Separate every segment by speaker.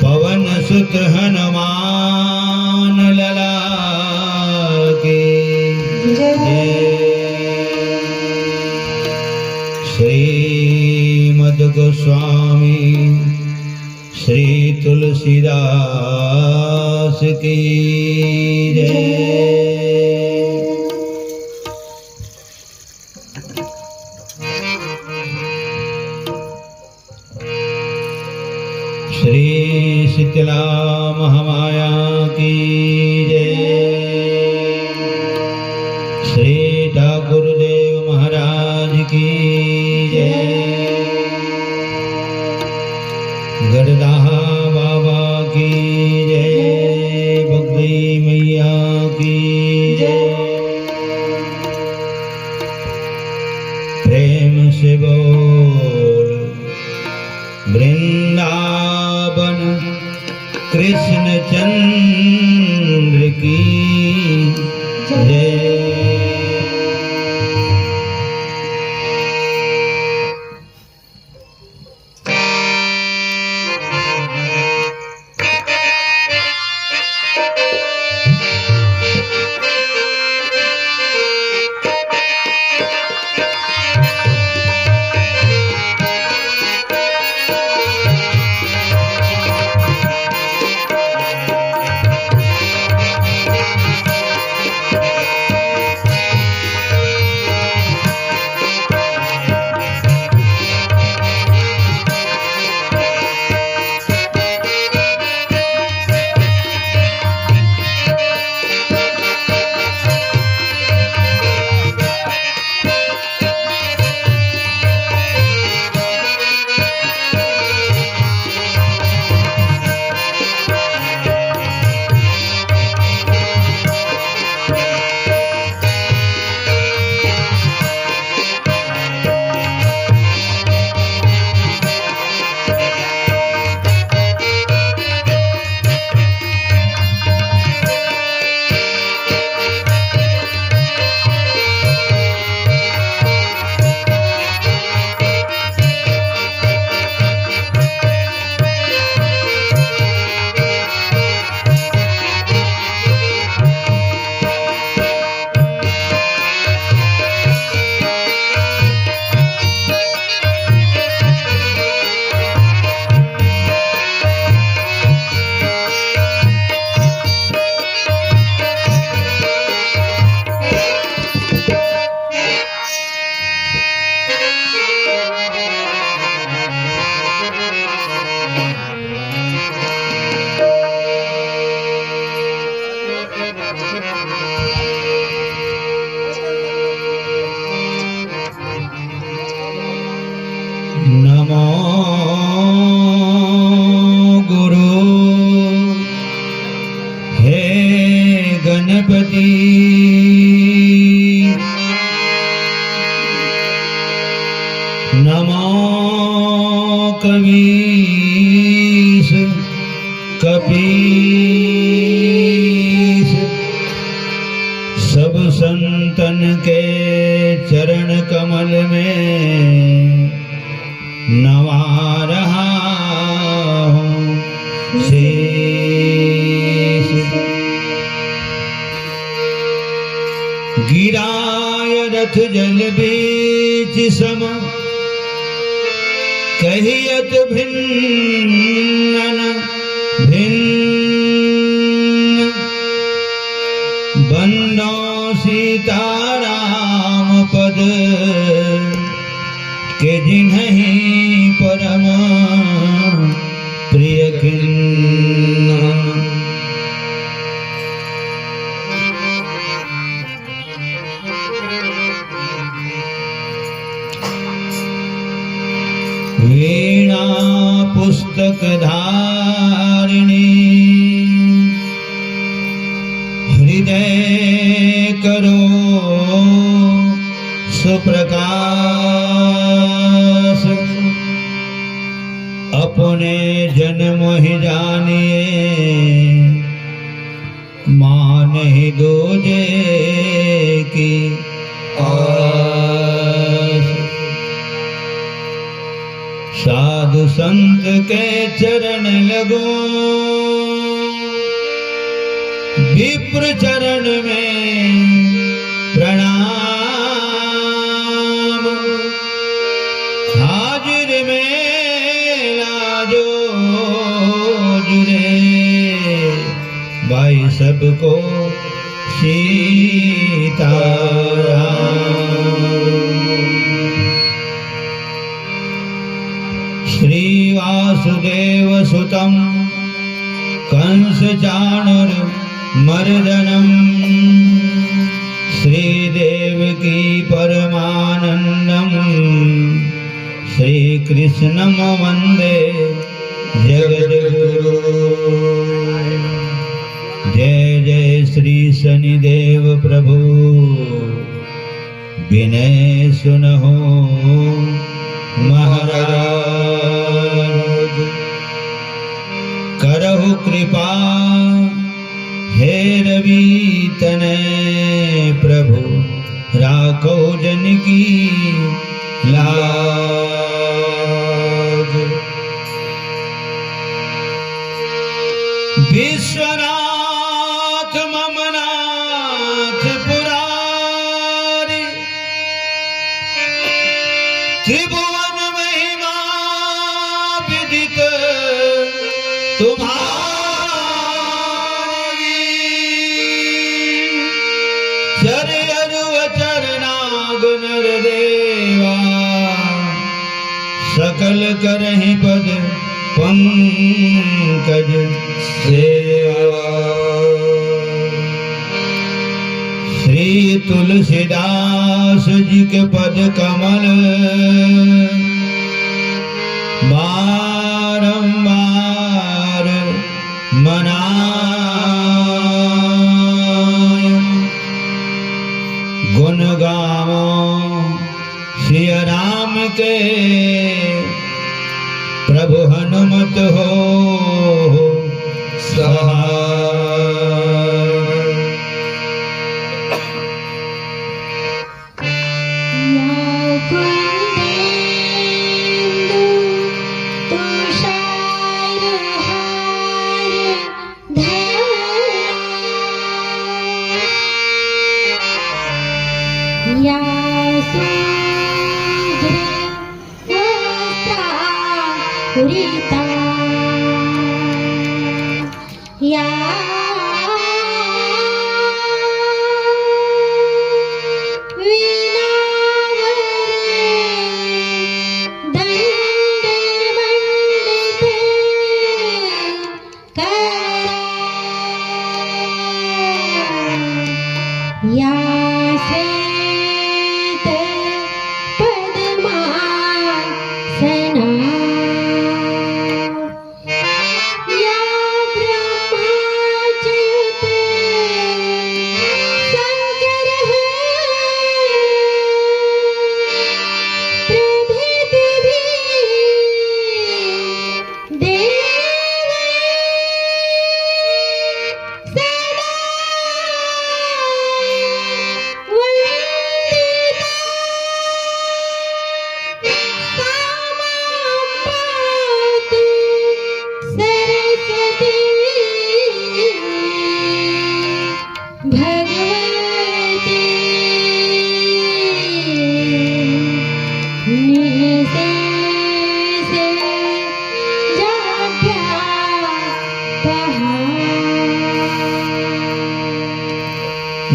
Speaker 1: पवन सुत हनुमान लला की जय। श्रीमद् गोस्वामी श्री तुलसीदास की जय। श्री शीतला महामाया की जय। श्री ठाकुर देव महाराज की जय। गरदाहा बाबा की जय। बगदी मैया की जय। प्रेम से बोल वृंदावन कृष्ण चंद्र की जय। नमो गुरु हे गणपति। नमो कवीश कपीश। सब संतन के चरण कमल में नवा रहा हूँ शीश। गिराय रथ जल बीच सम कहियत भिन्न भिन्न। बंदो सीताराम पद के जिन्हीं परम प्रिय खिन्न। वीणा पुस्तक धारिणी हृदय करो सुप्रकाश। अपने जन्म ही जानिए मान ही दूजे की आस। साधु संत के चरण लगो, विप्र चरण में प्रणाम। हाजिर में लाजो जुरे, भाई सबको सीताराम। श्री वासुदेव सुतं कंस चाणूर मर्दनम, श्री देवकी परमानंदम, श्री कृष्णम वंदे जगद्गुरु। जय जय श्री शनिदेव प्रभु, विनय सुनहो महाराज। करहु कृपा हे रवि तनय प्रभु, राखो जन की लाज। विश्वनाथ ममनाथ पुरारी, त्रिभुवन महिमा विदित तुम्हारी। चरयरु चरनाग नर देवा, सकल करहि पद पंकज सेवा। श्री तुलसीदास जी के पद कमल, बारंबार मनाय। गुण गावो सिया राम के, प्रभु हनुमत हो सहाय।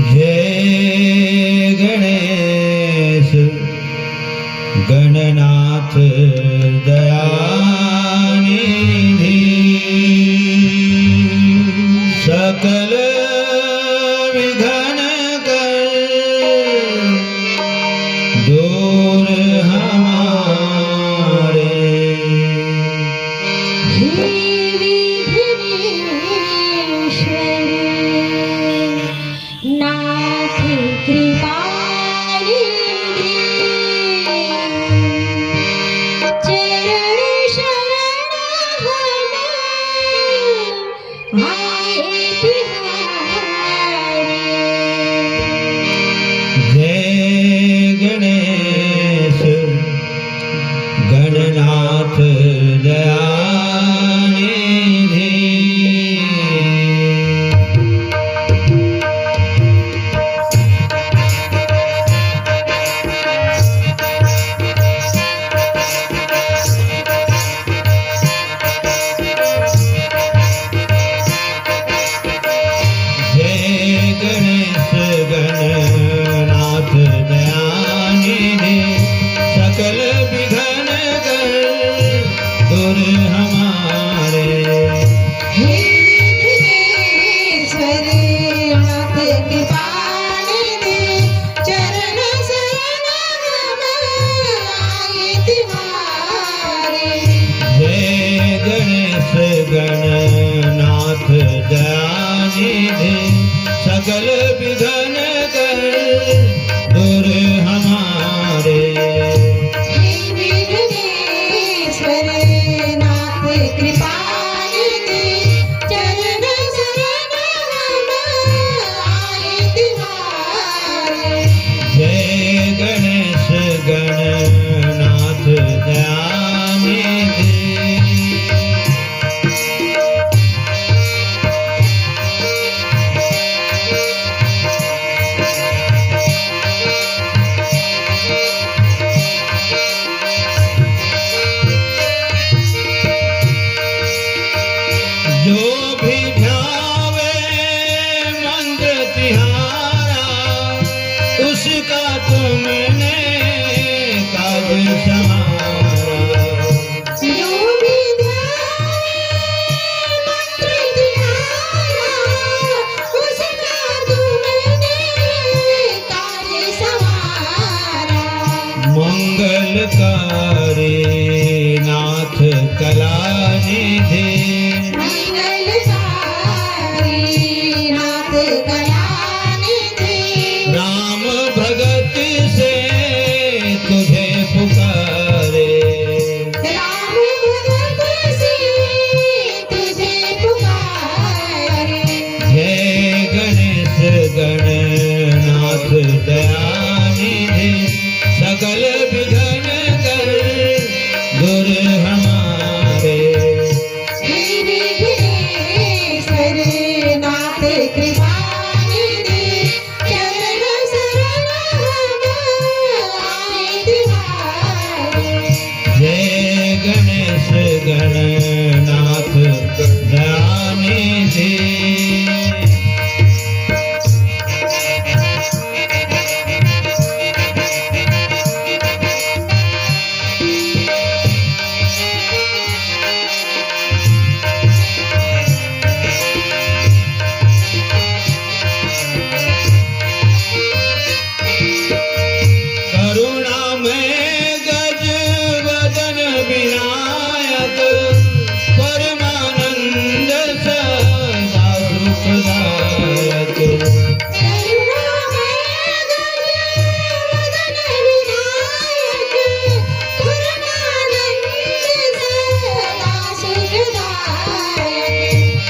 Speaker 1: जय गणेश गणनाथ दयानिधि, सकल विघ्न कर दूर हमारे। जय गणेश गणनाथ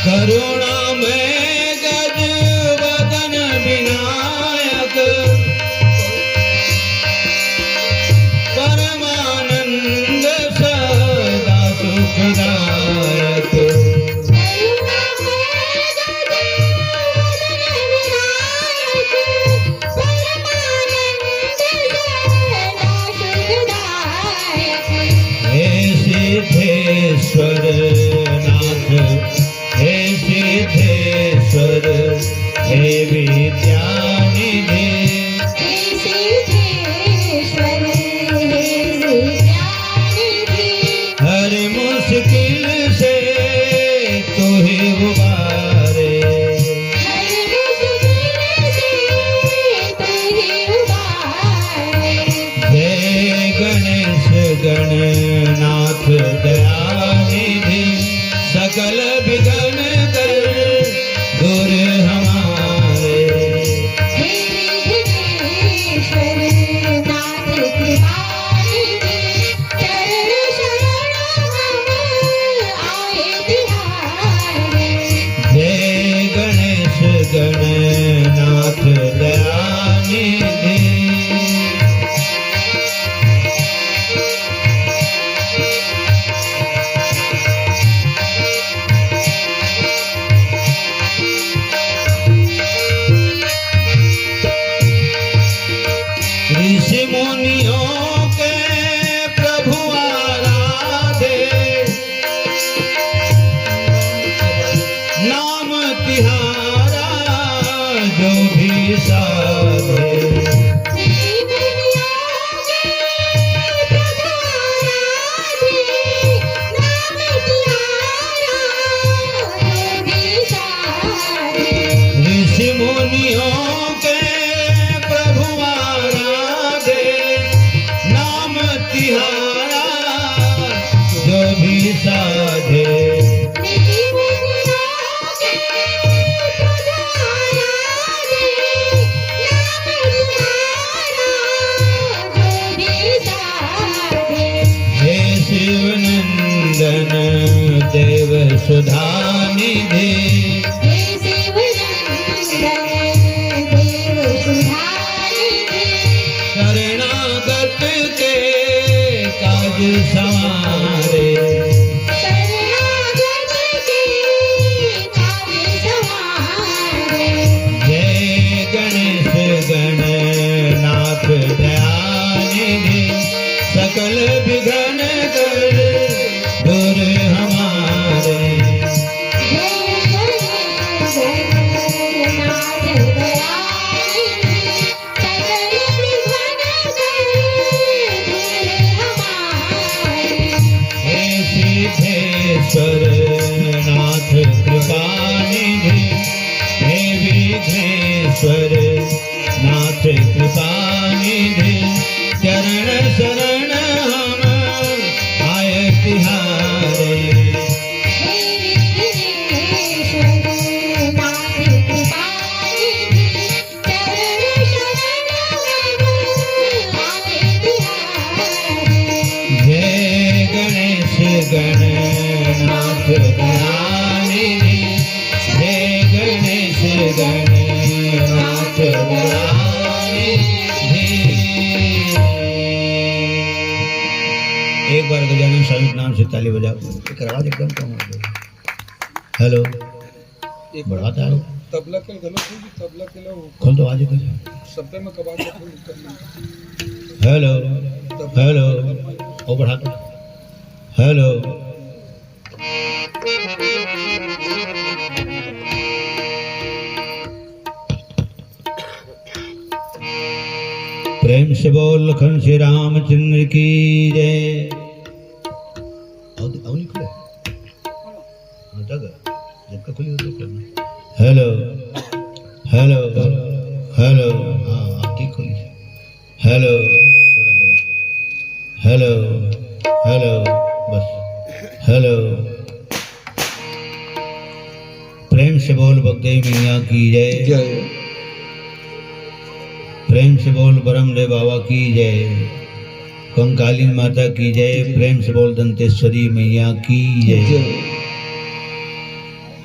Speaker 1: करुणा में गज वदन विनायक परमानंद सदा सुखदायक हे सिद्धेश्वर नाथ हे सिद्धेश्वर हे विद्यानिधि हर मुश्किल से तू ही उबारे जय गणेश गणनाथ दयानिधि सकल विघ्न कर दूर हमारे जय गणेश गणनाथ दयानिधि ऋषि मुनियों के प्रभु आराधे नाम तिहारा जो भी साधे ऋषि मुनियों के प्रभु आराधे नाम तिहारा जो भी साधे हे शिवनंदन देव सुधानिधि शरणागत के काज संवारे जय गणेश गणनाथ दयानिधि सकल विघ्न कर दूर हमारे हे सिद्धेश्वर नाथ कृपानिधि हे विघ्नेश्वर नाथ कृपानिधि चरण शरण हम आए तिहारे जय गणेश गणनाथ दयानिधि जय गणेश गणनाथ दयानिधि। एक बार गजानन स्वामी के नाम से ताली बजाओ। एक आवाज एकदम कम हो गई। हेलो बढ़ाता है
Speaker 2: तबला के गलो तबला के लो
Speaker 1: खोल दो आवाज कर
Speaker 2: शब्द में कबाड़
Speaker 1: हेलो हेलो ओ बढ़ा दो हेलो प्रेम से बोल लखन श्री रामचंद्र की जय। नहीं खुले जब खुली हो तो हेलो हेलो हेलो हाँ आपकी खुली हेलो थोड़ा दबा हेलो हेलो बस हेलो। प्रेम से बोल बगदेवी मैया की जय। प्रेम से बोल ब्रह्मदेव बाबा की जय। कंकाली माता की जय। प्रेम से बोल दंतेश्वरी मैया की जय।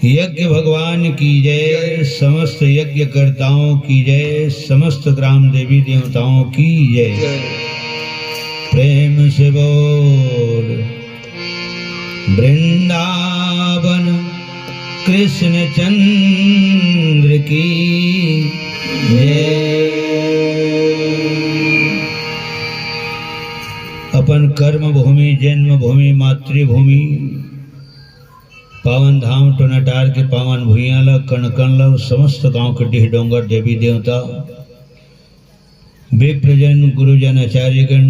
Speaker 1: यज्ञ भगवान की जय, समस्त यज्ञ कर्ताओं की जय, समस्त ग्राम देवी देवताओं की जय।
Speaker 2: जय
Speaker 1: प्रेम से बोल वृंदावन कृष्ण चंद्र की जय। अपन कर्म भूमि, जन्म भूमि, मातृभूमि, पावन धाम टोनाटार के पावन भूयाला कण कण लव समस्त गांव के डीह डोंगर देवी देवता, विप्रजन, गुरुजन, आचार्यगण,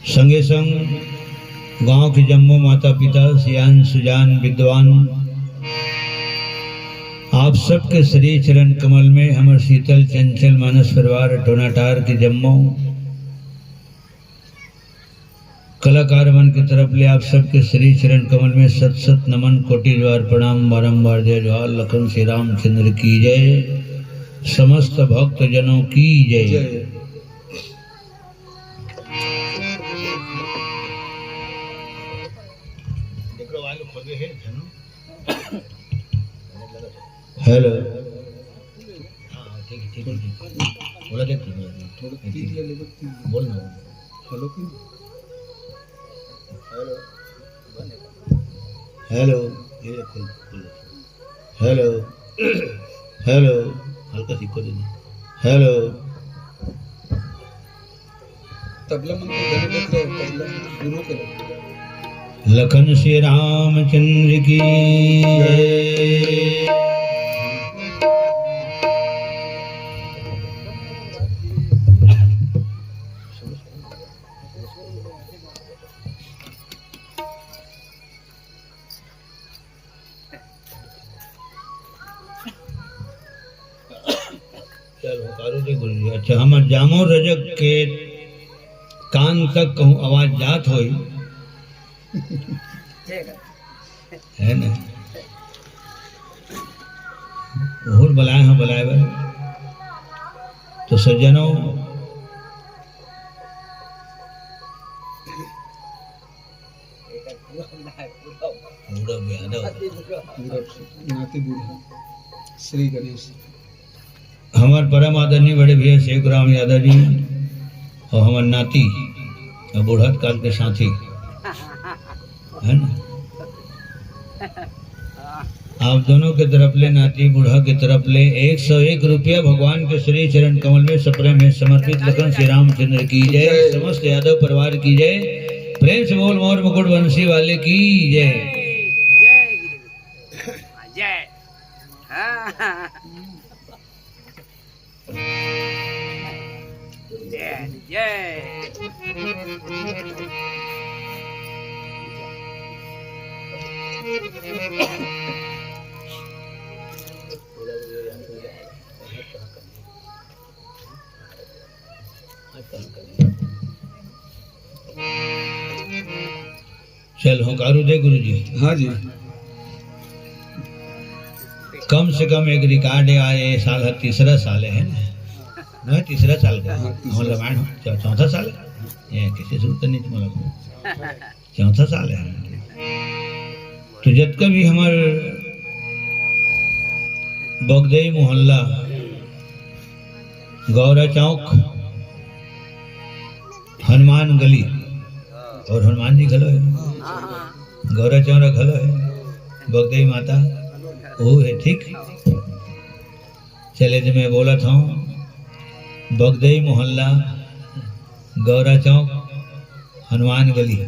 Speaker 1: संगे संग गांव के जम्मो माता पिता, सियान सुजान विद्वान, आप सबके श्री चरण कमल में हमर शीतल चंचल मानस परिवार टोनाटार के जम्मो कलाकार मन की तरफ ले आप सबके श्री चरण कमल में सत सत नमन, कोटि द्वार प्रणाम, बारंबार जय जवाहर लखन श्री रामचंद्र की जय, समस्त भक्त जनों की जय।
Speaker 2: जय
Speaker 1: हेलो, ठीक है बोला देख
Speaker 2: थोड़ा तीन ले लेगा, तीन
Speaker 1: बोल ना।
Speaker 2: हेलो की
Speaker 1: हेलो, ये खोल हेलो हेलो, हल्का सीखो दीदी। हेलो,
Speaker 2: तबला मन को गाने लग रहा है, तबला दोनों के लग।
Speaker 1: लखन श्री रामचंद्र की जय। अच्छा, हम जामो रजक के कान तक कहूँ आवाज जात होई है ना, और बुलाए हैं बुलाए भाई तो सज्जनों,
Speaker 2: नाती बूढ़ा श्री गणेश,
Speaker 1: हमारे परम आदरणीय बड़े भैया शेखराम यादव जी और हमारे नाती और बुढ़त काल के साथी है ना, आप दोनों के तरफ ले, नाती बूढ़ा के तरफ ले 101 रुपया भगवान के श्री चरण कमल में सप्रेम में समर्पित लखन श्री रामचंद्र की जय, समस्त यादव परिवार की जय। प्रेम से बोल मोर मुकुट वंशी वाले की जय।
Speaker 3: जय
Speaker 1: चल होकारू दे गुरु जी।
Speaker 2: हाँ जी,
Speaker 1: कम से कम एक रिकॉर्ड आए साल है, तीसरा साल है ना, तीसरा साल का हम रामायण चौथा साल है, ये किसी सूरत नहीं तुम्हारा चौथा साल है। तो जब कभी हमार बगदई मोहल्ला गौरा चौक हनुमान गली और हनुमान जी घलो है, गौरा चौरा घलो है, बगदई माता वो है, ठीक। चले तो मैं बोला था बगदई मोहल्ला गौरा चौक हनुमान गली,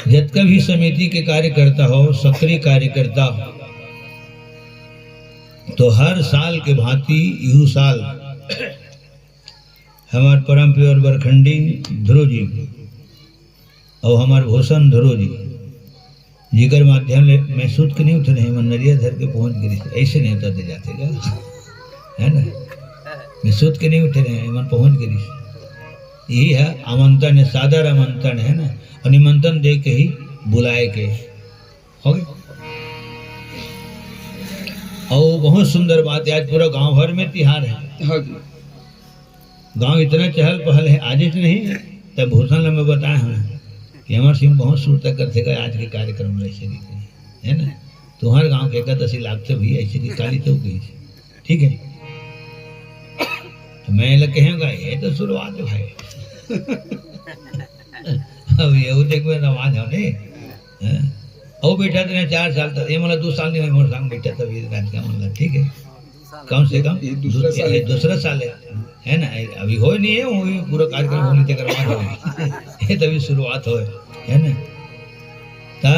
Speaker 1: जितना भी समिति के कार्यकर्ता हो, सक्रिय कार्यकर्ता, तो हर साल के भांति यू साल हमारे परम प्योर बरखंडी ध्रुव जी और हमारे भूषण ध्रुव जी जिगर माध्यम ले मैं सूत के नहीं उठे नहीं, मन नरिया धर के पहुंच गई, ऐसे नहीं उतरते जाते का है ना, मैं सूत के नहीं उठे रहे, मन पहुंच गई। यही है आमंत्रण है, सादर आमंत्रण है ना, और निमंत्रण दे के ही बुलाए के हो गए। और बहुत सुंदर बात है, आज पूरा गांव भर में तिहार है।
Speaker 2: हाँ जी,
Speaker 1: गांव इतना चहल पहल है, आज नहीं तब भूषण में बताया हमें कि अमर सिंह बहुत सुर तक करते गए आज के कार्यक्रम में ऐसे दिखे है ना। तुम्हारे गांव के एकादशी लागते भी ऐसे की काली चौक गई ठीक है। तो मैं लग कहेगा ये तो शुरुआत है अब ये देख में रवाज होने और बेटा तेने 4 साल तक ये मतलब 2 साल नहीं हुए मोर संग बेटा तभी रात का मतलब ठीक है कम से कम दूसरा साल है ना। अभी हो नहीं है वो पूरा कार्यक्रम होने तक करवा ये तभी शुरुआत हो है ना। ता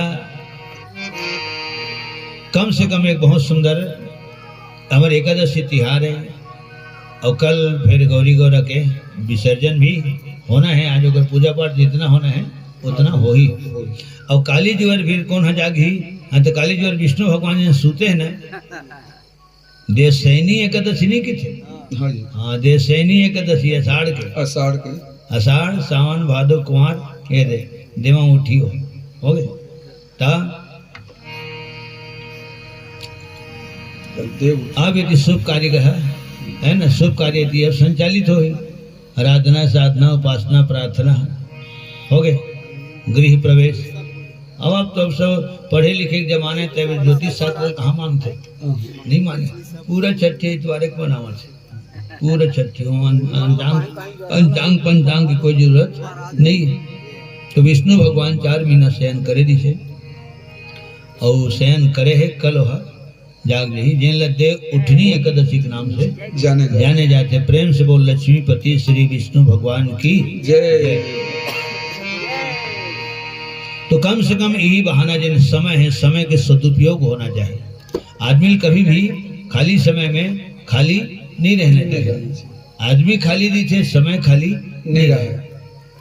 Speaker 1: कम से कम एक बहुत सुंदर हमारे एकादशी तिहार है और कल फिर गौरी गौरा के विसर्जन भी होना है। आज अगर पूजा पाठ जितना होना है उतना हो ही। और काली ज्वर फिर कौन है जागी। हाँ तो काली ज्वर विष्णु भगवान जी सूते हैं ना देवशयनी एकादशी नहीं की थे।
Speaker 2: हाँ जी
Speaker 1: हाँ देवशयनी एकादशी आषाढ़ के आषाढ़ सावन भादो कुमार ये दे देवा उठी हो गए ता अब यदि शुभ कार्य का है ना शुभ कार्य यदि अब संचालित हो आराधना साधना उपासना प्रार्थना हो गए गृह प्रवेश। अब आप तो सब पढ़े लिखे के जमाने तब ज्योतिष शास्त्र कहाँ मानते नहीं माने। पूरा छठे इतवारे को बनावा थे पूरा छठे अंजांग पंचांग की कोई जरूरत नहीं। तो विष्णु भगवान 4 महीना शयन करे दी से और शयन करे है कल हो जाग रही जिन लद्दे उठनी एकादशी के नाम से जाने जाते। प्रेम से बोल लक्ष्मीपति श्री विष्णु भगवान की जय। तो कम से कम यही बहाना जिन समय है समय के सदुपयोग होना चाहिए। आदमी कभी भी खाली समय में खाली नहीं रहने चाहिए। आदमी खाली नहीं थे समय खाली नहीं रहे।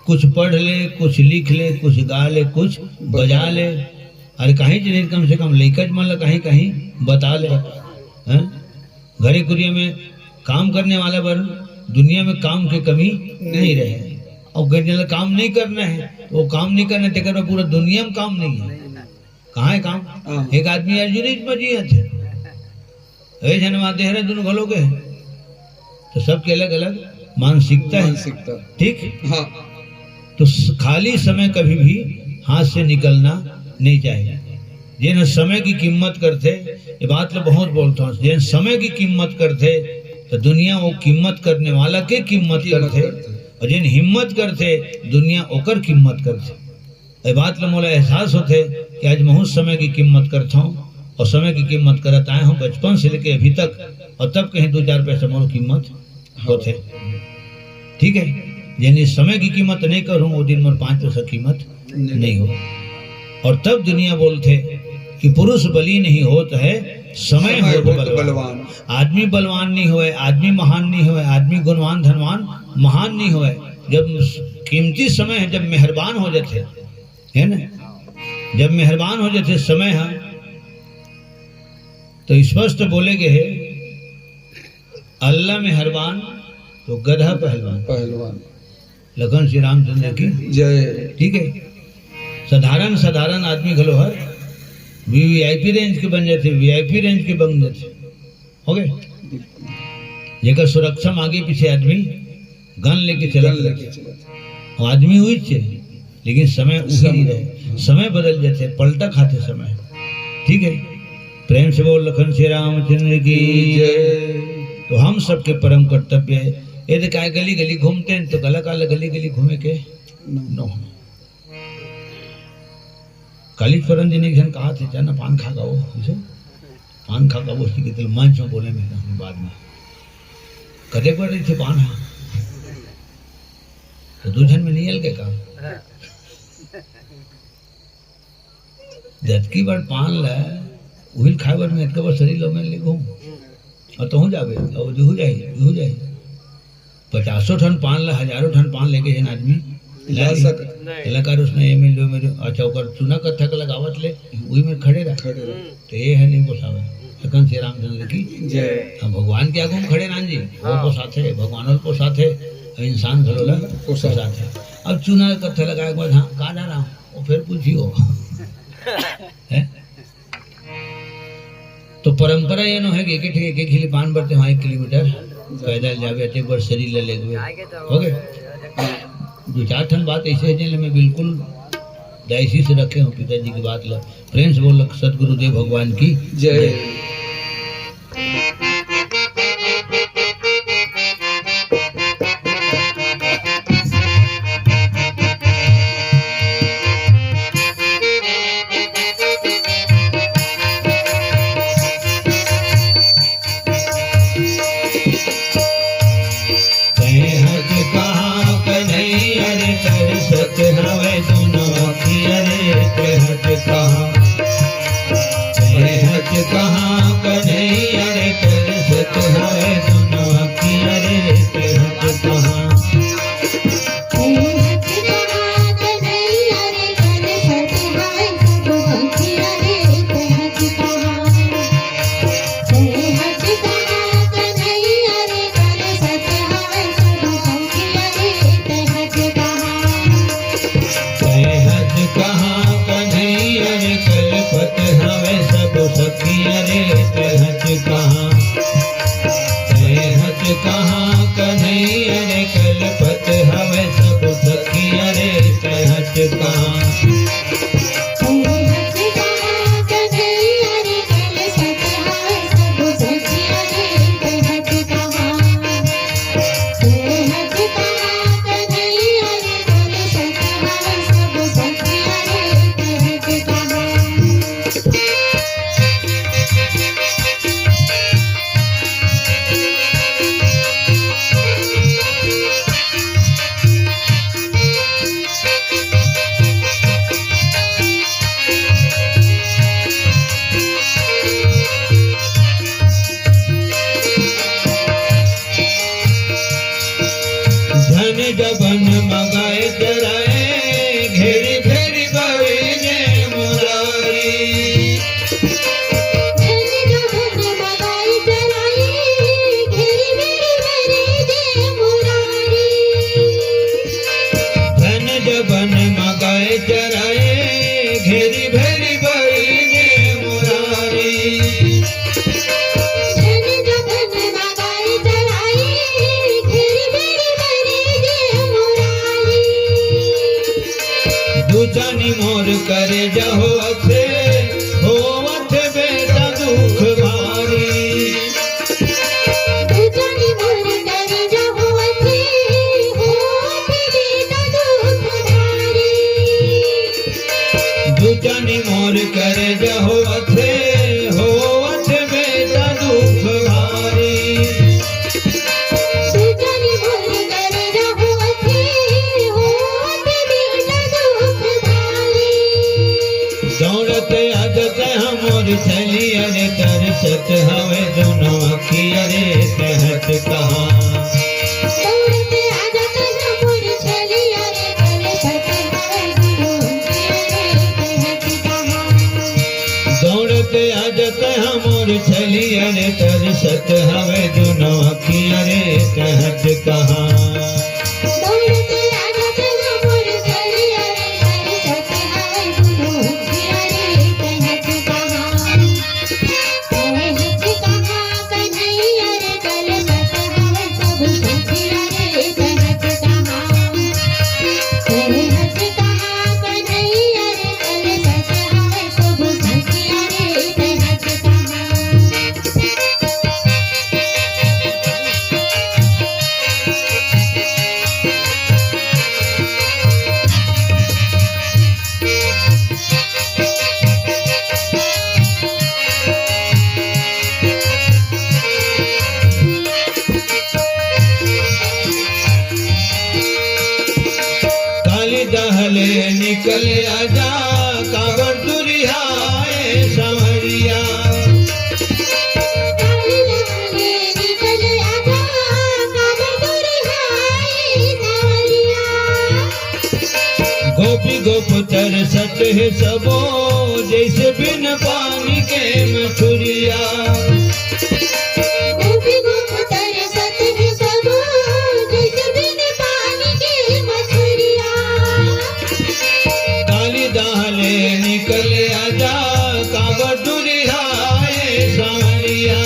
Speaker 1: कुछ पढ़ ले कुछ लिख ले कुछ गा ले कुछ बजा ले अरे कहीं चीज कम से कम लेकर मतलब कहीं कहीं बता ले। घरे कुरिया में काम करने वाला पर दुनिया में काम की कमी नहीं रहे। और गजल काम नहीं करना है तो वो काम नहीं करना तेकर पूरा दुनिया में काम नहीं है। कहाँ है काम। एक आदमी अर्जुन में जिए थे जन्मा देहरादून घलो के तो सबके अलग अलग मानसिकता है ठीक। हाँ तो खाली समय कभी भी हाथ से निकलना नहीं चाहिए। जिन समय की कीमत करते ये बात तो बहुत बोलता हूँ जिन समय की कीमत करते तो दुनिया वो कीमत करने वाला के कीमत करते और जिन हिम्मत करते दुनिया ओकर कीमत करते। ये बात तो मोला एहसास होते कि आज बहुत समय की कीमत करता हूँ और समय की कीमत करता आए हूँ बचपन से लेके अभी तक और तब कहीं 2-4 पैसे मोर कीमत होते ठीक है। जिन समय की कीमत नहीं करूँ वो दिन मोर 5 पैसा कीमत नहीं हो। और तब दुनिया बोलते कि पुरुष बली नहीं होता है समय हो तो बलवान। आदमी बलवान नहीं हुए आदमी महान नहीं हुए आदमी गुणवान धनवान महान नहीं हुए। जब कीमती समय है जब मेहरबान हो जाते है ना जब मेहरबान हो जाते समय है तो स्पष्ट बोले गए है अल्लाह मेहरबान तो गधा पहलवान लखन श्री रामचंद्र की जय ठीक है। साधारण आदमी घलो हर वीआईपी रेंज के बन जाते वीआईपी रेंज के बन जाते हो गए जेकर सुरक्षा आगे पीछे आदमी गन लेके चला आदमी हुई थे लेकिन समय उसी नहीं रहे। समय बदल जाते पलटा खाते समय ठीक है। प्रेम से बोल लखन श्री रामचंद्र की जय। तो हम सबके परम कर्तव्य है ये तो क्या गली गली घूमते हैं तो गला काला गली गली घूमे के नो। कालीश्वरन जी ने एक जन कहा थे जाना पान खा गाओ पान खा गाओ उसकी दिल मंच में बोले में बाद में कदे पड़ रही थी पान तो 2 जन में नहीं हल के कहा जबकि बार पान ला उहिल खाए बार में एक बार शरीर लो में ले घूम और तो हो जावे और हो जाए 50 टन पान ला 1000 टन पान लेके जन आदमी कलाकार उसने ये मिल मेरे अच्छा ओकर चुना कथा का लगावत ले वही में खड़े रहा तो ये है नहीं पोसावे लखन श्री रामचंद्र की जय। हम भगवान के आगू में खड़े राम जी वो पोसाते भगवान को साथे इंसान घरोला पोसाते। अब चुना कथा लगाए के बाद हाँ कहा जा रहा हूँ वो फिर पूछियो तो परंपरा ये नो है कि एक खिली पान बढ़ते वहाँ 1 किलोमीटर पैदल जावे एक बार शरीर ले हो गए 2-4 ठन बात ऐसे है जिनमें मैं बिल्कुल इसी से रखे हो पिताजी की बात लो। प्रेम से बोल सदगुरुदेव भगवान की
Speaker 2: जय।
Speaker 1: कहाँ कन्हैया रे कर सत है दोनों अखियाँ रे कहत कहाँ। सखिया रे कहत कहाँ कन्हैया रे कलपत हवे सब सखिया रे कहत कहाँ। जबन मगाए चराए घेरी घेरी बहिने मुरारी। धन जबन मगाए चराए घेरी घेरी बहिने मुरारी। दूजानी मोर करे जहो अच्छे हो अच्छे बेटा दुख भारी।
Speaker 3: दूजानी मोर करे जहो अच्छे हो अच्छे बेटा दुख भारी।
Speaker 1: दूजानी मोर करे जहो अच्छे हो अच्छे बेटा दुख भारी। दौड़ते आजते हमोर छलिया रे तरसत हवे दोनों अखिया रे कहत कहाँ।
Speaker 3: दौड़ते आजते हमोर छलिया रे तरसत हवे दोनों अखिया रे कहत कहाँ।
Speaker 1: दौड़ते आजते हमोर छलिया रे तरसत हवे दोनों अखिया रे कहत कहाँ। दहले निकल आजा काबर दुरिहाए संवरिया। गोपी गोप तरसत है सबो जैसे बिन पानी के मछुरिया। निकल आजा काबर दुरिहाए संवरिया।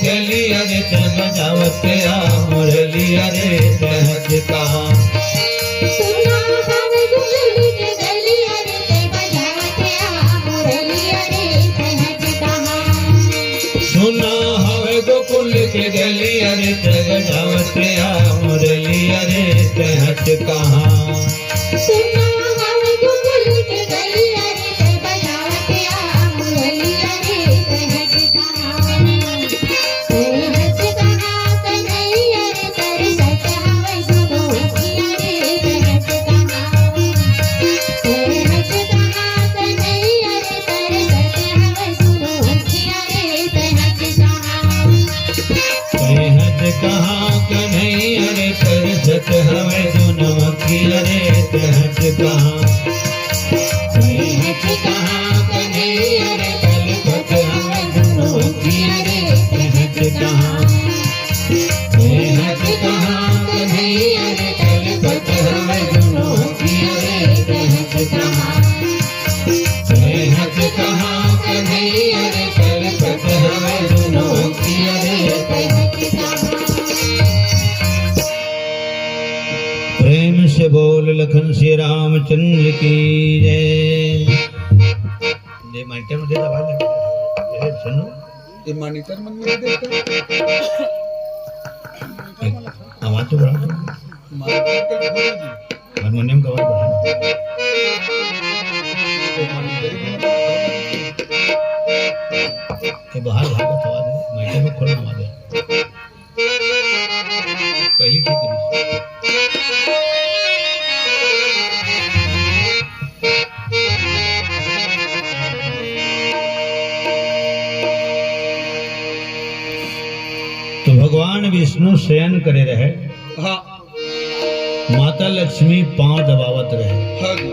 Speaker 1: गली अरे ते बजावत आ मुरली अरे सहज कहा
Speaker 3: सुना हवे गुगल के गली अरे ते बजावते आ मुरली अरे सहज कहा
Speaker 1: सुना हवे गोकुल के गली अरे ते बजावत आ मुरली अरे सहज कहा
Speaker 3: सुना हवे गुगल के गली अरे ते बजावते आ मुरली अरे सहज कहा सहज कहा कन्हैया रे तरसत हवे सुनो किया रे सहज कहा सहज कहा कन्हैया रे तरसत हवे सुनो किया रे सहज कहा
Speaker 1: सहज कहा कन्हैया रे तरसत हवे दुनमखिया रे सहज कहा सहज कहा कन्हैया रे तरसत हवे दुनमखिया रे सहज कहा सहज कहा कन्हैया रे तरसत हवे दुनमखिया रे सहज कहा सहज कहा कन्हैया रे तरसत हवे दुनमखिया रे
Speaker 3: सहज कहा
Speaker 1: प्रेम से बोल लखन श्री रामचंद्र की जय। ये माइटर मध्ये दबा ले सुनो
Speaker 2: ये मॉनिटर मन में देखते
Speaker 1: आवाज तो बढ़ा दो
Speaker 2: मॉनिटर के खोलो जी
Speaker 1: हारमोनियम का आवाज बढ़ा
Speaker 2: तो मॉनिटर ही में
Speaker 1: ये बाहर भागत आवाज है माइटर में खोलना आवाज है पहली ठीक है तो भगवान विष्णु शयन करे रहे
Speaker 2: हाँ
Speaker 1: माता लक्ष्मी पांव दबावत रहे
Speaker 2: हाँ जी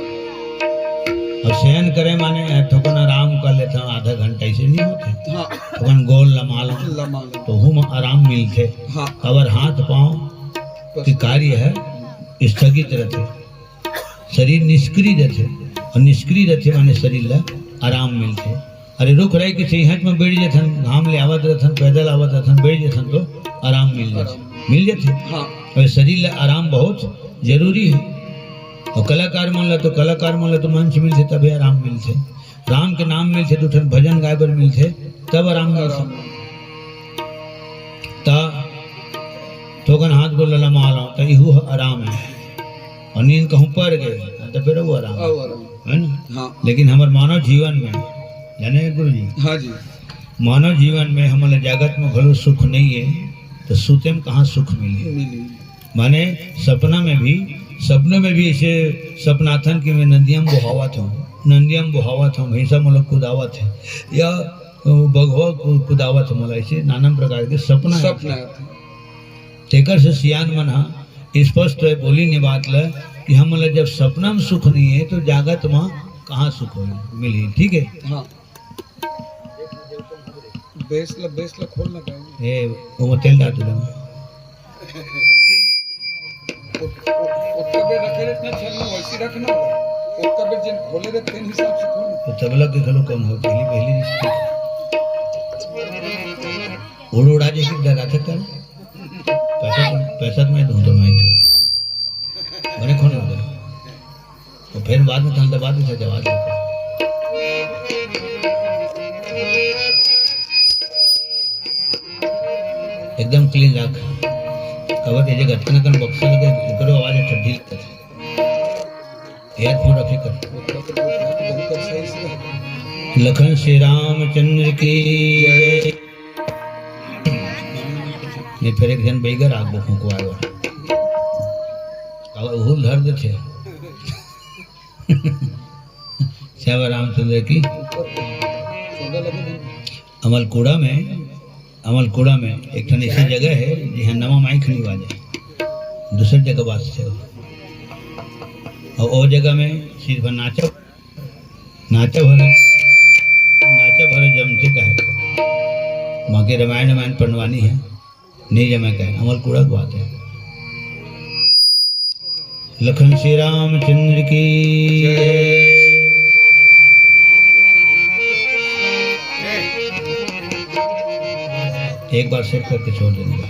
Speaker 1: और शयन करे माने थोकन आराम कर लेता आधा घंटा ऐसे नहीं होते
Speaker 2: हाँ
Speaker 1: थोकन गोल लमा लो
Speaker 2: लमा
Speaker 1: तो हम आराम मिलते
Speaker 2: हाँ
Speaker 1: अगर हाथ पांव के कार्य है स्थगित रहते शरीर निष्क्रिय रहते और निष्क्रिय रहते माने शरीर ला आराम मिलते अरे रुक रहे कि सेहत में बैठ जथन घाम ले आवत रहथन पैदल आवत रहथन बैठ जथन तो आराम मिल जाते
Speaker 2: हाँ
Speaker 1: और शरीर ला आराम बहुत जरूरी है और कलाकार मन ला तो मंच मिलते तभी आराम मिलते राम के नाम मिलते तो ठन भजन गाय बर मिलते तब आराम मिलते ता थोकन हाथ को ललमा लो तो इहू आराम है और नींद कहूँ पड़ गए तो फिर वो आराम है ना
Speaker 2: हाँ
Speaker 1: लेकिन हमारे मानव जीवन में जाने गुरु जी
Speaker 2: हाँ जी
Speaker 1: मानव जीवन में हमारे जगत में घलो सुख नहीं है तो सूते में कहाँ सुख मिले
Speaker 2: मिली
Speaker 1: माने सपनों में भी ऐसे सपनाथन की मैं नदियाम बहावत हूँ भैंसा मोला कुदावत है या बघवा कुदावत है मोला ऐसे नाना प्रकार के सपना
Speaker 2: सपना
Speaker 1: तेकर से सियान मना स्पष्ट है बोली ने बात ल कि हम जब सपना में सुख नहीं है तो जागत में कहाँ सुख हो मिली ठीक है
Speaker 2: हाँ बेस ला खोल लगा
Speaker 1: ए वो तेल डाल दो
Speaker 2: उत्तर पे रखे रहते हैं छल में वैसी रखना उत्तर पे जिन खोले रहते हैं हिसाब से खोलना
Speaker 1: तो तबला के खलो कम हो पहली उड़ उड़ा जैसे डरा सकता है पैसा तो मैं ढूंढ माइक मैंने खोल लगा तो फिर बाद में तंत्र बाद में जवाब देता एकदम क्लीन रख कवर ये जगह कन बक्सा लगे करो आवाज ठंडी कर एयरफोन रखे कर
Speaker 2: उत्तर पे बहुत सही से
Speaker 1: लखन श्री रामचंद्र की जय। ये फिर एक जन बैगर आग बखों को आयो अब भूल धर दे थे श्याम रामचंद्र की
Speaker 2: सोना लगे
Speaker 1: अमलकुड़ा में एक ठन ऐसी जगह है जहाँ नवा माई खड़ी बाजे दूसरी जगह बात से और वो जगह में सिर्फ नाचा भर जमते का है वहाँ के रामायण पढ़वानी है नहीं जमा का है अमलकुड़ा की बात है लखन श्री रामचंद्र की एक बार सेट करके छोड़ देंगे।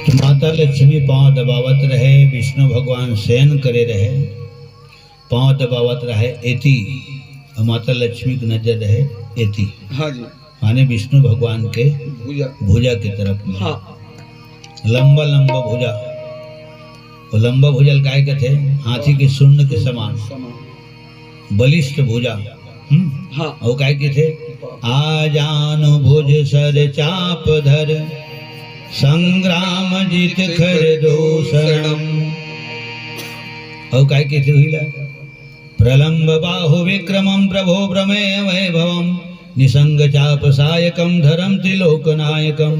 Speaker 1: तो माता लक्ष्मी पांव दबावत रहे, विष्णु भगवान शयन करे रहे, पांव दबावत रहे एति, और माता लक्ष्मी की नजर रहे एति,
Speaker 2: हाँ जी,
Speaker 1: माने विष्णु भगवान के
Speaker 2: भुजा,
Speaker 1: भुजा की तरफ में।
Speaker 2: हाँ,
Speaker 1: लंबा लंबा भुजा, वो लंबा भुजल काय के थे, हाथी के सुंड के समान
Speaker 2: समान,
Speaker 1: बलिष्ठ भुजा।
Speaker 2: हाँ,
Speaker 1: और काय के थे, आजानु भुज सर चाप धर, संग्राम जीत खर दूषणम। और काय के थे हुईला, प्रलंब बाहु विक्रमं प्रभो प्रमेय वैभवम, निसंग चाप सायकम धरम त्रिलोकनायकम,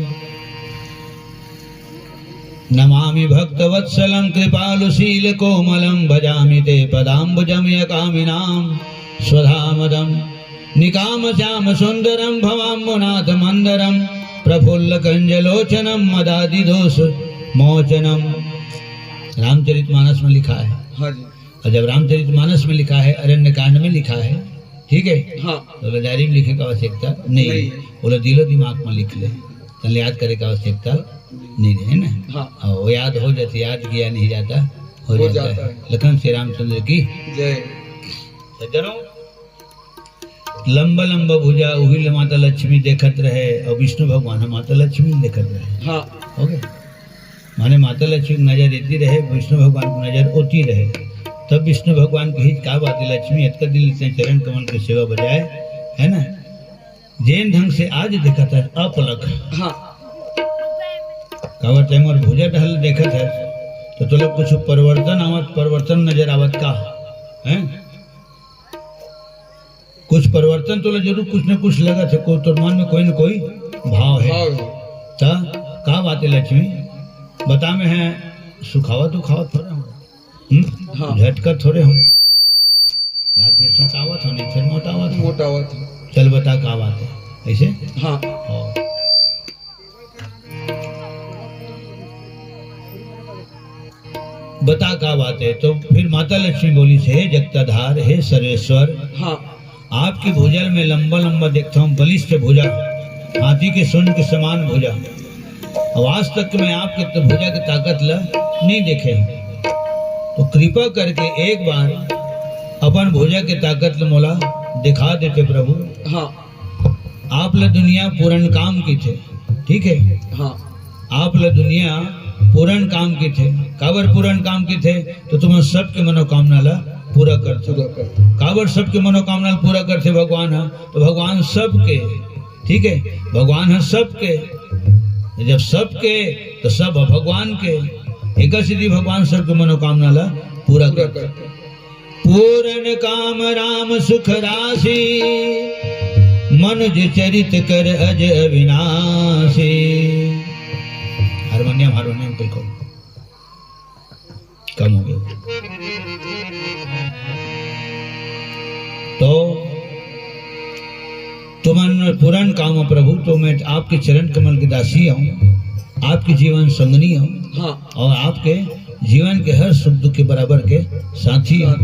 Speaker 1: नमामि भक्तवत्सलं कृपालुशील कोमलं, भजामि ते पदाम्बुजं यकामिनां स्वधामदं, निकाम श्याम सुंदरं भवाम्बुनाथ मंदरं, प्रफुल्ल कंजलोचनम मदादि दोष मोचनम। रामचरितमानस में लिखा है,
Speaker 2: हाँ जी,
Speaker 1: और जब रामचरितमानस में लिखा है, अरण्य कांड में लिखा है, ठीक है,
Speaker 2: हाँ,
Speaker 1: तो डायरी में लिखे का आवश्यकता नहीं, बोलो दिलो दिमाग में लिख ले, कल याद करे का आवश्यकता नहीं है ना।
Speaker 2: हाँ,
Speaker 1: और वो याद हो जाती, याद किया नहीं जाता, हो
Speaker 2: हो
Speaker 1: जाता
Speaker 2: जाता
Speaker 1: है।
Speaker 2: है।
Speaker 1: लखन श्री रामचंद्र की
Speaker 2: जय।
Speaker 1: सज्जनों, लंबा लंबा भुजा उही माता लक्ष्मी देखत रहे, और विष्णु भगवान माता लक्ष्मी देखत रहे।
Speaker 2: हाँ,
Speaker 1: हो गए, माने माता लक्ष्मी की नजर देती रहे, विष्णु भगवान की नजर होती रहे। तब विष्णु भगवान की हित का बात है, लक्ष्मी हथ कर दिल इतने चरण कमल की सेवा बजाए, है ना। जैन ढंग से आज देखा था अपलक,
Speaker 2: हाँ,
Speaker 1: कावत और भुजा ढहल देखत है, तो लोग कुछ परिवर्तन आवत, परिवर्तन नजर आवत का है, कुछ परिवर्तन तो जरूर कुछ न कुछ लगा थे, को तो मन में कोई न कोई भाव है।
Speaker 2: भाव,
Speaker 1: ता का बात है लक्ष्मी, बता में है सुखावत उखावत थोड़े हो,
Speaker 2: हाँ,
Speaker 1: झटकर थोड़े हो, या फिर सोचावत होने फिर मोटावत हो।
Speaker 2: मोटावा था,
Speaker 1: चल बता का बात है ऐसे।
Speaker 2: हाँ,
Speaker 1: हाँ। बता का बात है। तो फिर माता लक्ष्मी बोली, हे जगताधार, हे सर्वेश्वर,
Speaker 2: हाँ,
Speaker 1: आपकी भुजल में लंबा लंबा देखता हूँ बलिष्ठ भुजा, हाथी के सुंड के समान भुजा, आज तक मैं आपके तो भुजा की ताकत नहीं देखे हैं, तो कृपा करके एक बार अपन भुजा की ताकत मोला दिखा देते प्रभु।
Speaker 2: हाँ,
Speaker 1: आप ल दुनिया पूर्ण काम की थे, ठीक है,
Speaker 2: हाँ,
Speaker 1: आप ल दुनिया पूर्ण काम की थे, काबर पूर्ण काम की थे, तो तुम सबके मनोकामना ला पूरा करते,
Speaker 2: पूरा करते,
Speaker 1: काबर सबके मनोकामना पूरा करते भगवान है, तो भगवान सबके, ठीक है, भगवान है सबके, जब सबके तो सब भगवान के, एक सिद्धि भगवान सबके मनोकामना ला पूरा
Speaker 2: पूरा
Speaker 1: करते।
Speaker 2: करते,
Speaker 1: पूर्ण काम राम सुख राशि, मनुज चरित कर अज अविनाशी। हारमोनियम हारमोनियम बिल्कुल कम हो गया। तो तुमन पूर्ण काम हो प्रभु, तो मैं आपके चरण कमल की दासी हूँ, आपकी जीवन संगनी हूँ,
Speaker 2: हाँ,
Speaker 1: और आपके जीवन के हर सुख दुख के बराबर के साथी हूँ।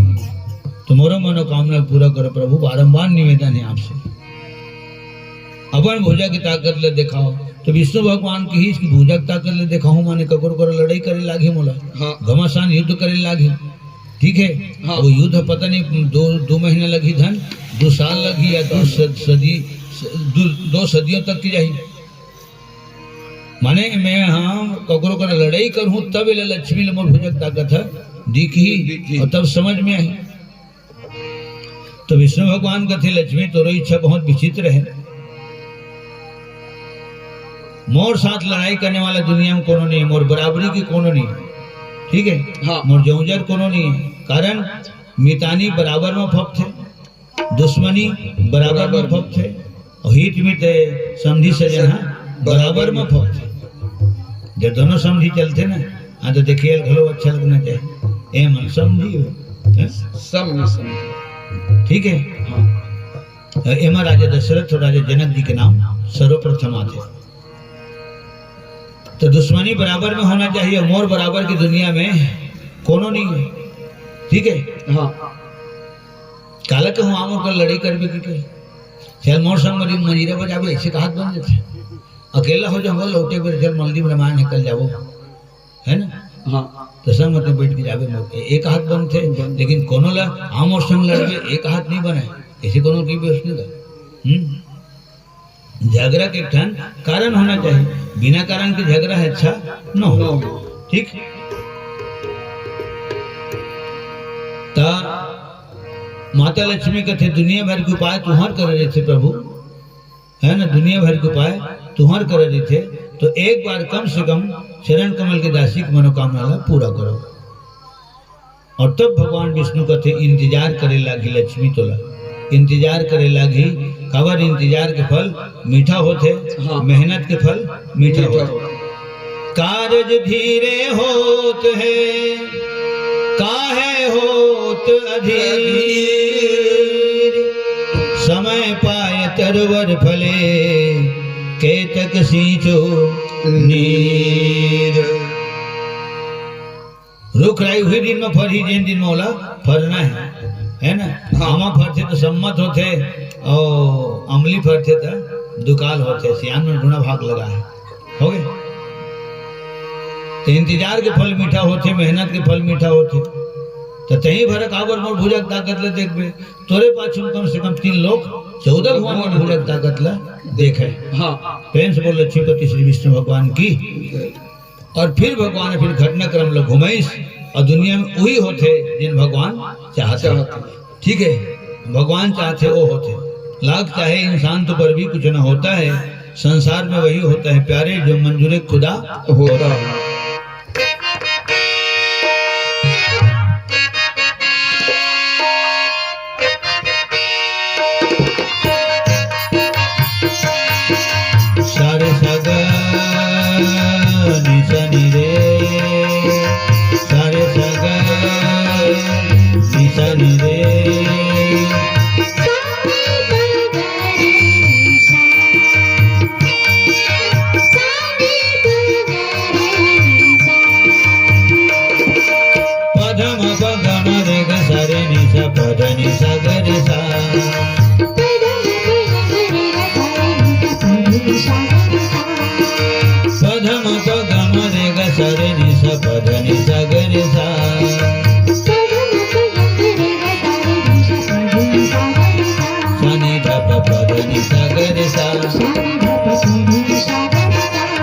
Speaker 1: तुम्हारा मनोकामना पूरा करो प्रभु, बारंबार निवेदन है आपसे। अपन भुजा की ताकत ले दिखाओ, तो विष्णु भगवान की ही इसकी भुजा की ताकत ले दिखाऊं, माने ककरो करो लड़ाई करे लागे मोला,
Speaker 2: हाँ,
Speaker 1: घमासान युद्ध करे लागे, ठीक है,
Speaker 2: हाँ।
Speaker 1: वो युद्ध पता नहीं दो महीने लगी धन, 2 साल लगी, या 2 सदियों तक की जाही, माने मैं हाँ ककरो कर लड़ाई करूं तब ये लक्ष्मी ले मोर भुजा की ताकत है दिखी, और तब समझ में आई। तो विष्णु भगवान कहते लक्ष्मी तोरो इच्छा बहुत विचित्र है, मोर साथ लड़ाई करने वाला दुनिया में कोनो नहीं है, मोर बराबरी की कोनो नहीं है, ठीक है,
Speaker 2: हाँ,
Speaker 1: मोर जौजर कोनो नहीं है, कारण मितानी बराबर में फप थे, दुश्मनी बराबर में फप थे, और हित मित समझी सजन बराबर में फप थे। जब दोनों समझी चलते ना, हाँ तो देखिए घलो अच्छा लगना चाहिए, ए मन समझी हो,
Speaker 2: सब में समझे,
Speaker 1: ठीक है।
Speaker 2: हाँ,
Speaker 1: एमा राजा दशरथ और राजा जनक जी के नाम सर्वप्रथम आते। तो दुश्मनी बराबर में होना चाहिए, मोर बराबर की दुनिया में कोनो नहीं है, ठीक है
Speaker 2: हाँ
Speaker 1: काला कहूँ आमों कर लड़ाई कर भी के चल मोर संग मरी मंजीरा बजावे ऐसे कहात बन जाते अकेला हो जाओ लौटे पर चल मल्दी में रामायण निकल जाओ है ना
Speaker 2: हाँ
Speaker 1: तो संग में बैठ के जावे मोर एक हाथ बन थे लेकिन कोनो ला आम और संग लड़वे एक हाथ नहीं बने ऐसे कोनो की भी उसने का झगड़ा के ठन कारण होना चाहिए बिना कारण के झगड़ा है अच्छा न हो ठीक ता माता लक्ष्मी कहते दुनिया भर के उपाय तुम्हार कर रहे थे प्रभु है ना दुनिया भर के उपाय तुम्हार कर रहे थे तो एक बार कम से कम चरण कमल के दासी की मनोकामना ला पूरा करो और तब भगवान विष्णु कहते इंतजार करे लागी लक्ष्मी तोला इंतजार करे लागी कवर इंतजार के फल मीठा होते
Speaker 2: हाँ।
Speaker 1: मेहनत के फल मीठा होते कारज धीरे होत है काहे होत अधीर समय पाए तरवर फले केतक सींचो नीर रुख राई हुई दिन में फर ही जिन दिन में ओला फरना है ना आमा फरते तो सम्मत होते और अमली फरते तो दुकाल होते सियान में गुना भाग लगा है हो गए तो इंतजार के फल मीठा होते मेहनत के फल मीठा होते तो तही भरक आवर मोर भुजक ताकत ले देख बे तोरे पाछू कम से कम 3 लोग 14 भुवन मोर भुजक ताकत ले देखे
Speaker 2: हाँ
Speaker 1: प्रेम से बोल लक्ष्मीपति श्री विष्णु भगवान की और फिर भगवान ने फिर घटनाक्रम लोग घुमाइस और दुनिया में वही होते जिन भगवान चाहते ठीक है भगवान चाहते वो होते लाख चाहे इंसान तो पर भी कुछ न होता है संसार में वही होता है प्यारे जो मंजूर खुदा
Speaker 2: होता है
Speaker 1: सारे सगा निशनि रे सारे सगा निशनि रे पधम पगम रे ग सरे निशा पध निशा ग रे सा पधम पगम रे ग सरे निशा पध निशा ग रे सा शनि धप पध निशा ग रे सा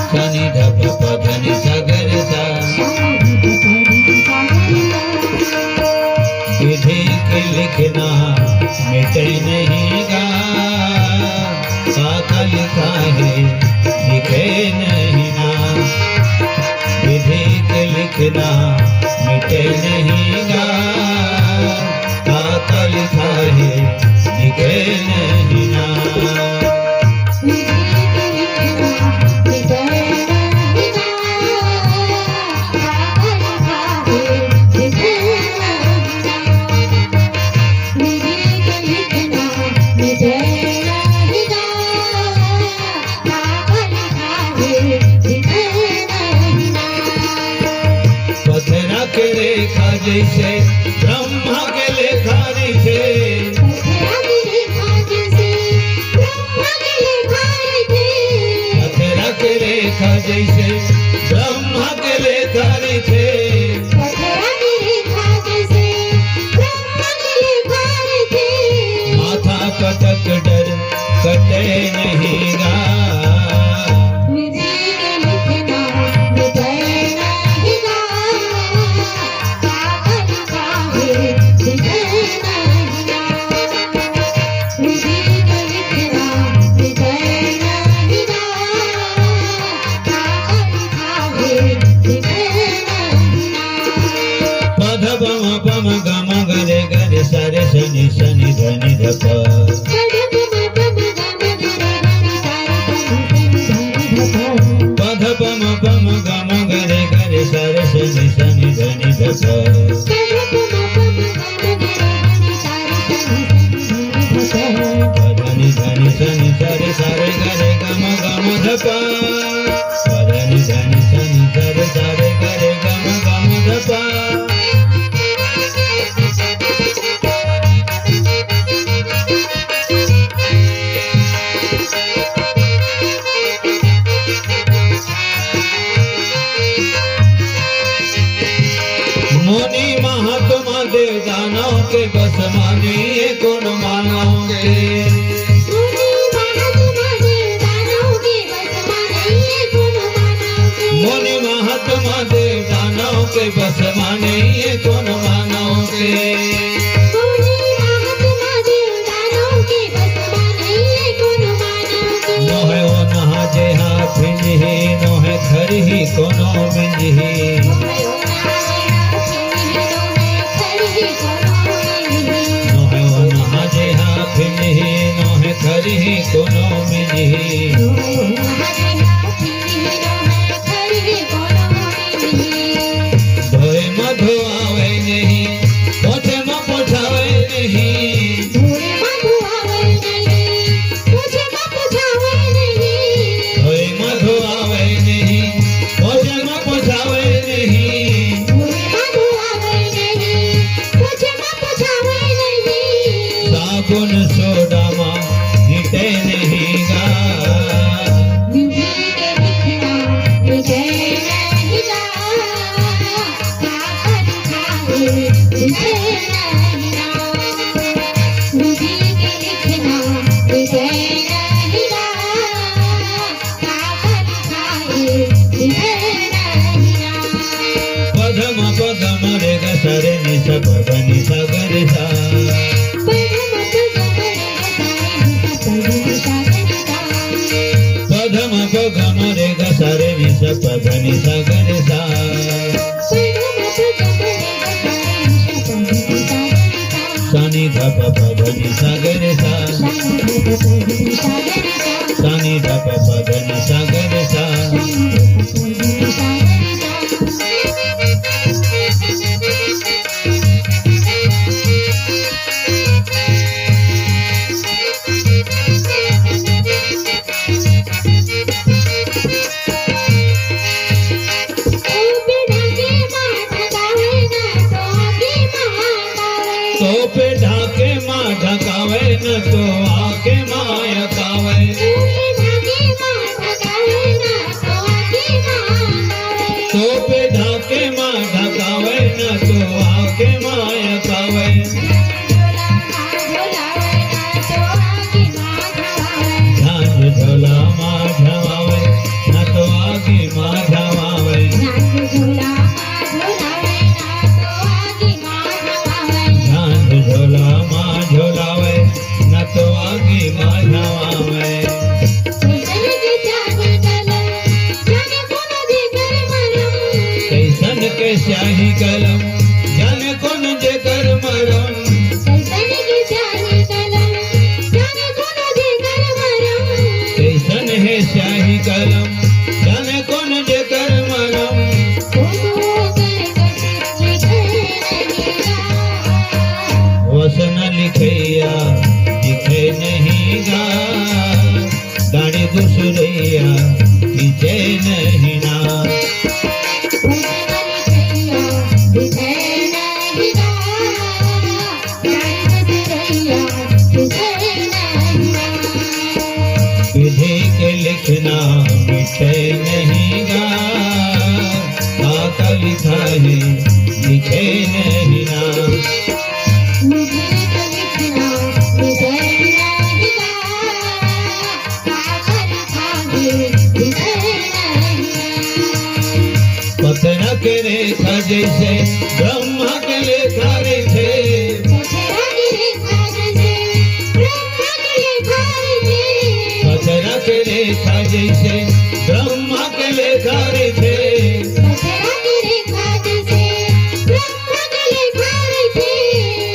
Speaker 1: शनि धप पध निशा ग रे सा विधि के लिखना मिटे नहीं गा साका लिखा है लिखे नहीं ना विधि के लिखना मिटे नहीं गा साका लिखा है लिखे नहीं ना पथरा के रेखा जैसे ब्रह्मा के लेखा थे पथरा के रेखा जैसे ब्रह्मा के लेखा थे माथा पटक डर कटे नहीं गा के बस माने ये कौन मानोगे।
Speaker 3: मुनि महात्मा देव दानव के बस माने ये कौन मानोगे।
Speaker 1: मुनि महात्मा देव दानव के बस माने ये कौन मानोगे। नोहे ओ नहा जे हाथ ही नोहे घर ही कोनो मिंजही। नोहे ओ नहा जे हाथ ही नोहे घर ही कोनो मिंजही। धोए म धोआवे नहीं पोछे म पोछावे नहीं। धोए म धोआवे नहीं पोछे म पोछावे नहीं। साबुन सोडा मां हिटे नहीं गा। पदम पदम रे ग सरे नि स पद नि स ग रे सा। पदम पदम रे ग सरे नि स पद नि स ग रे सा। सानी ध प पद नि स ग रे सा। सानी ध प पद नि स ग रे सा। तो पे ढाके माँ ढकावे न तो आके माया कावे। तो पे ढाके माँ ढकावे न तो आके माया कावे। झांझ झोला माँ झवावे न तो आगे माँ झवावे। झोला माँ झोलावे न तो आगे माँ झवावे। कैसन के स्याही कलम जाने कौन जे कर मरम। कैसन है स्याही कलम जाने कौन जे कर मरम। वसन लिखैया लिखे नहीं गा। दाढ़ी दुसरैया पीछे नहीं ना। विधि के लिखना मिटे नहीं गा। काका लिखा है लिखे नहीं ना। पत्थर के रेखा जैसे ब्रह्मा के लेखा रे थे। पत्थर के रेखा जैसे ब्रह्मा के लेखा रे थे।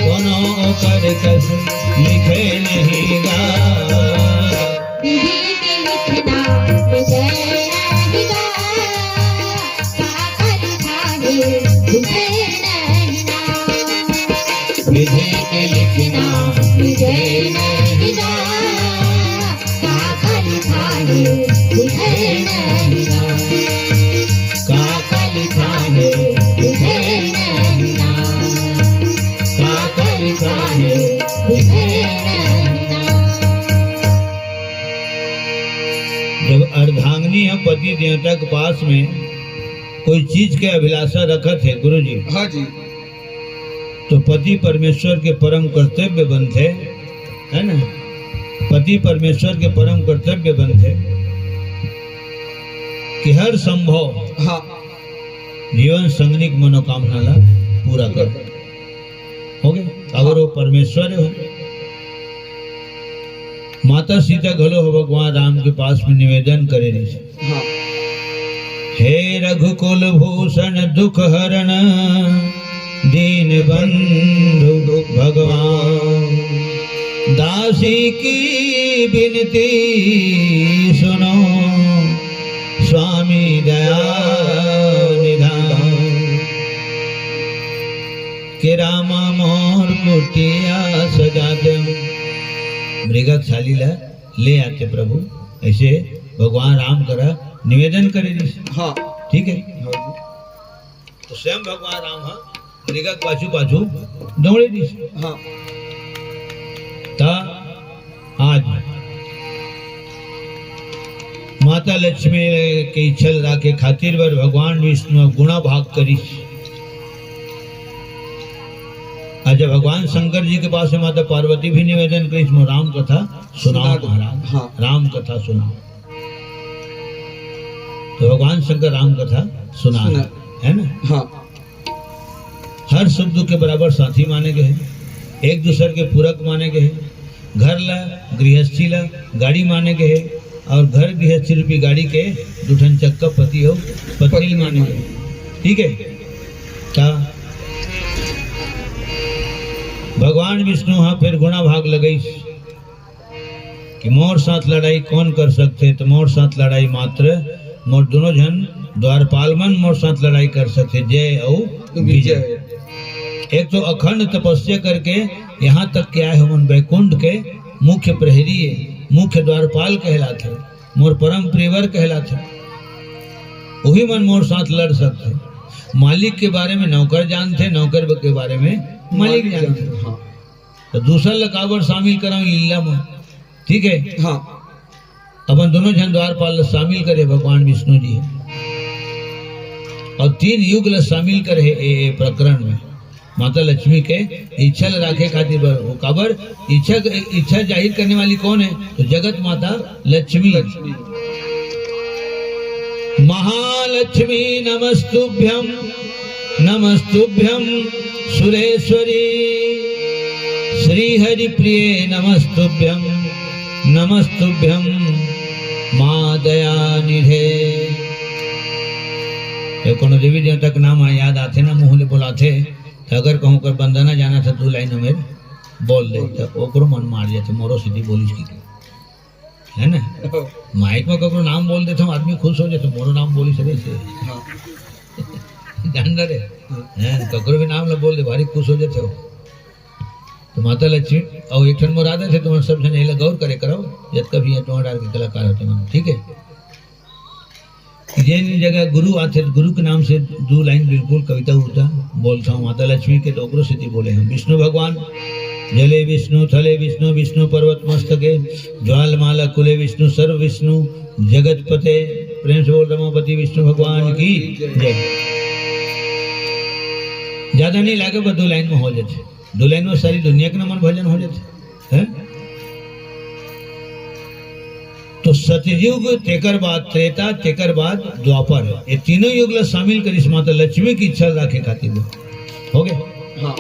Speaker 1: कोनो कर कस लिखे नहीं गा। विधि के लिखना लिखे नहीं गा। काका लिखा है लिखे नहीं गा। काका लिखा है लिखे नहीं गा। काका लिखा है लिखे नहीं गा। जब अर्धांगिनी या पति देवता के पास में कोई चीज के अभिलाषा रखत है गुरु जी।
Speaker 2: हाँ जी।
Speaker 1: तो पति परमेश्वर के परम कर्तव्य बनते, है ना, पति परमेश्वर के परम कर्तव्य बनते कि हर संभव
Speaker 2: हाँ
Speaker 1: जीवन संगनिक मनोकामना ला पूरा कर हो गए। अगर वो परमेश्वर हो, माता सीता घलो हो भगवान राम के पास में निवेदन करे रही,
Speaker 2: हाँ
Speaker 1: हे रघुकुल भूषण दुख हरण दीन बंधु भगवान, दासी की विनती सुनो स्वामी दया निधान, के रामा मोर कुटिया सजा दे। मृगशालीला ले आते प्रभु, ऐसे भगवान राम करा निवेदन करे रही,
Speaker 2: हाँ
Speaker 1: ठीक है।
Speaker 2: हाँ जी,
Speaker 1: तो स्वयं भगवान राम हाँ मृग पाछू पाछू दौड़े रही।
Speaker 2: हाँ
Speaker 1: ता आज माता लक्ष्मी के इच्छल राखे खातिर बर भगवान विष्णु गुणा भाग करी। आज भगवान शंकर जी के पास में माता पार्वती भी निवेदन करी, राम कथा सुनाओ महाराज,
Speaker 2: हाँ।
Speaker 1: राम कथा सुनाओ। तो भगवान शंकर राम कथा सुना है ना,
Speaker 2: हाँ
Speaker 1: हर शब्द के बराबर साथी माने गए हैं, एक दूसरे के पूरक माने गए हैं, घर ला गृहस्थी ला गाड़ी माने गए हैं, और घर गृहस्थी रूपी गाड़ी के दुठन चक्का पति हो पत्नी माने गए, ठीक है। ता भगवान विष्णु हाँ फिर गुणा भाग लगई कि मोर साथ लड़ाई कौन कर सकते, तो मोर साथ लड़ाई मात्र मोर दोनों जन द्वारपाल मन मोर साथ लड़ाई कर सकते, जय और विजय। एक तो अखंड तपस्या करके यहाँ तक के आए हमन वैकुंठ के मुख्य प्रहरी है, मुख्य द्वारपाल कहलाते, मोर परम प्रियवर कहलाते, वही मन मोर साथ लड़ सकते। मालिक के बारे में नौकर जानते, नौकर के बारे में मालिक जानते।
Speaker 2: हाँ
Speaker 1: तो दूसरा लकावर शामिल कराओ लीला में, ठीक है।
Speaker 2: हाँ
Speaker 1: अपन दोनों जन द्वारपाल शामिल करे भगवान विष्णु जी, और 3 युग शामिल करे ए प्रकरण में माता लक्ष्मी के इच्छा राखे खातिर वो काबर इच्छा जाहिर करने वाली कौन है, तो जगत माता लक्ष्मी। महालक्ष्मी नमस्तुभ्यं नमस्तुभ्यं सुरेश्वरी, श्रीहरि प्रिय नमस्तुभ्यं नमस्तुभ्यं माँ दयानिधे। कोनो देवी देवता का नाम याद आते ना, मुँह ले बुलाते, तो अगर कहूँ कर बंदना जाना था 2 लाइन में बोल दे, तो ओकरो मन मार जाते, मोरो सीधी बोलिस की, है ना। माइक में ककरो नाम बोल देता हूँ, आदमी खुश हो जाते, मोरो नाम बोली सके से जान रहे हैं, ककरो भी नाम ला बोल दे भारी खुश हो जाते हो। तो माता लक्ष्मी और एक ठन मुरादा थे, तुम्हारे सब जन एला गौर करे करो, जब कभी है तुम्हारा डाल के कलाकार होते मन, ठीक है। जिन जगह गुरु आते, गुरु के नाम से 2 लाइन बिल्कुल कविता उड़ता बोलता हूँ माता लक्ष्मी के, तो ओकरो स्थिति बोले हम। विष्णु भगवान जले विष्णु थले विष्णु, विष्णु पर्वत मस्तके, ज्वालमाला कुले विष्णु, सर्व विष्णु जगत पते। प्रेम से बोल रमापति विष्णु भगवान की जय। ज्यादा नहीं लागे, बस 2 लाइन में हो जाते, 2 लाइन में सारी दुनिया के नमन भजन हो जाते हैं। तो सतयुग तेकर बाद त्रेता, तेकर बाद द्वापर, ये तीनों युग ला शामिल करिस माता लक्ष्मी की इच्छा राखे खातिर हो गए।
Speaker 2: हाँ